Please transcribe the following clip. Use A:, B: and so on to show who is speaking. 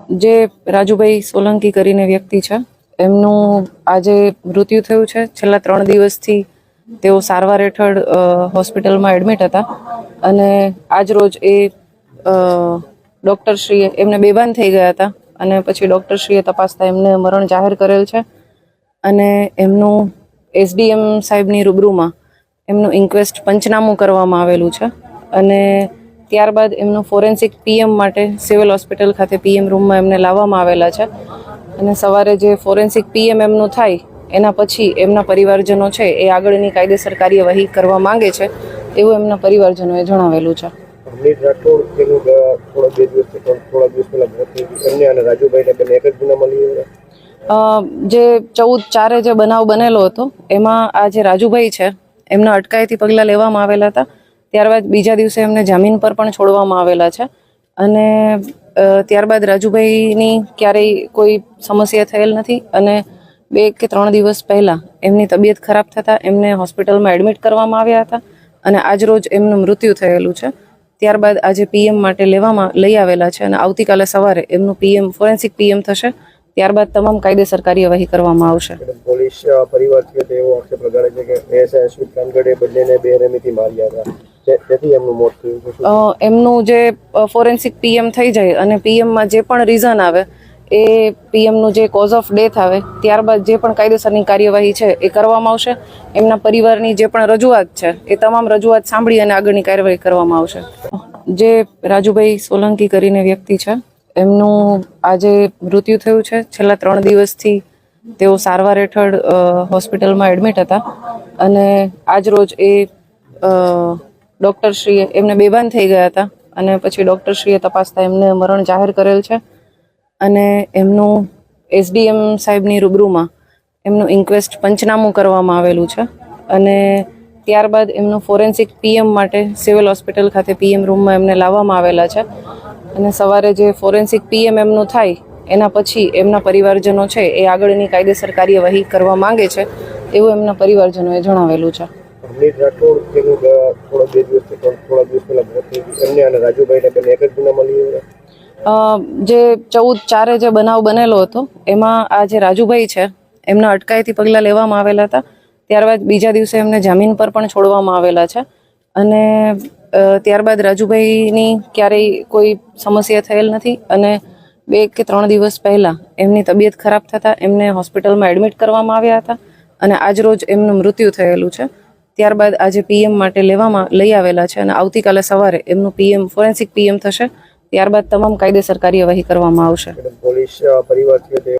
A: જે રાજુભાઈ સોલંકી કરીને વ્યક્તિ છે, એમનું આજે મૃત્યુ થયું છે. છેલ્લા 3 દિવસથી તેઓ સારવાર હેઠળ હોસ્પિટલમાં એડમિટ હતા અને આજ રોજ એ ડૉક્ટરશ્રીએ એમને બેભાન થઈ ગયા હતા અને પછી ડૉક્ટરશ્રીએ તપાસતા એમને મરણ જાહેર કરેલ છે અને એમનું એસડીએમ સાહેબની રૂબરૂમાં એમનું ઇન્ક્વેસ્ટ પંચનામું કરવામાં આવેલું છે અને ત્યારબાદ એમનું ફોરેન્સિક પીએમ માટે સિવિલ હોસ્પિટલ ખાતે પીએમ રૂમમાં એમને લાવવામાં આવેલા છે અને સવારે જે ફોરેન્સિક પીએમ એમનું થાય એના પછી એમના પરિવારજનો છે એ આગળની કાયદેસર કાર્યવાહી કરવા માંગે છે એવું એમના પરિવારજનોએ જણાવેલું છે. જે 14/4 જે બનાવ બનેલો હતો એમાં આ જે રાજુભાઈ છે એમના અટકાયતી પગલાં લેવામાં આવેલા હતા. ત્યારબાદ બીજા દિવસે એમને જામીન પર પણ છોડવામાં આવેલા છે અને ત્યારબાદ રાજુભાઈની ક્યારેય કોઈ સમસ્યા થયેલ નથી અને 2 કે 3 દિવસ પહેલાં એમની તબિયત ખરાબ થતાં એમને હોસ્પિટલમાં એડમિટ કરવામાં આવ્યા હતા અને આજરોજ એમનું મૃત્યુ થયેલું છે. ત્યારબાદ આજે પીએમ માટે લઈ આવેલા છે અને આવતીકાલે સવારે એમનું પીએમ ફોરેન્સિક પીએમ થશે. ત્યારબાદ તમામ કાયદેસર કાર્યવાહી કરવામાં આવશે.
B: પોલીસ પરિવાર છે તેઓ આક્ષેપ લગાડે છે કે એએસઆઈ અશ્વિત કાનગડે બંનેને બેરહેમીથી માર્યા હતા, તેથી એમનું મોત થયું.
A: એમનું જે ફોરેન્સિક પીએમ થઈ જાય અને પીએમમાં જે પણ રીઝન આવે એ પીએમનું જે કોઝ ઓફ ડેથ આવે ત્યારબાદ જે પણ કાયદેસરની કાર્યવાહી છે એ કરવામાં આવશે. એમના પરિવારની જે પણ રજૂઆત છે એ તમામ રજૂઆત સાંભળી અને આગળની કાર્યવાહી કરવામાં આવશે. જે રાજુભાઈ સોલંકી કરીને વ્યક્તિ છે એમનું આજે મૃત્યુ થયું છે. છેલ્લા 3 દિવસથી તેઓ સારવાર હેઠળ હોસ્પિટલમાં એડમિટ હતા અને આજ રોજ એ ડૉક્ટરશ્રીએ એમને બેભાન થઈ ગયા હતા અને પછી ડૉક્ટરશ્રીએ તપાસતા એમને મરણ જાહેર કરેલ છે અને એમનું એસડીએમ સાહેબની રૂબરૂમાં એમનું ઇન્ક્વેસ્ટ પંચનામું કરવામાં આવેલું છે અને ત્યારબાદ એમનું ફોરેન્સિક પીએમ માટે સિવિલ હોસ્પિટલ ખાતે પીએમ રૂમમાં એમને લાવવામાં આવેલા છે અને સવારે જે ફોરેન્સિક પીએમ એમનું થાય એના પછી એમના પરિવારજનો છે એ આગળની કાયદેસર કાર્યવાહી કરવા માંગે છે એવું એમના પરિવારજનોએ જણાવેલું છે. જે 14/4 જે બનાવ બનેલો હતો એમાં આ જે રાજુભાઈ છે એમના અટકાયતી પગલાં લેવામાં આવેલા હતા. ત્યારબાદ બીજા દિવસે એમને જામીન પર પણ છોડવામાં આવેલા છે અને ત્યારબાદ રાજુભાઈની ક્યારેય કોઈ સમસ્યા થયેલ નથી અને 2 કે 3 દિવસ પહેલાં એમની તબિયત ખરાબ થતાં એમને હોસ્પિટલમાં એડમિટ કરવામાં આવ્યા હતા અને આજરોજ એમનું મૃત્યુ થયેલું છે. ત્યારબાદ આજે પીએમ માટે લઈ આવેલા છે અને આવતીકાલે સવારે એમનું પીએમ ફોરેન્સિક પીએમ થશે. ત્યારબાદ તમામ કાયદેસર કાર્યવાહી કરવામાં આવશે.
B: પોલીસ પરિવાર છે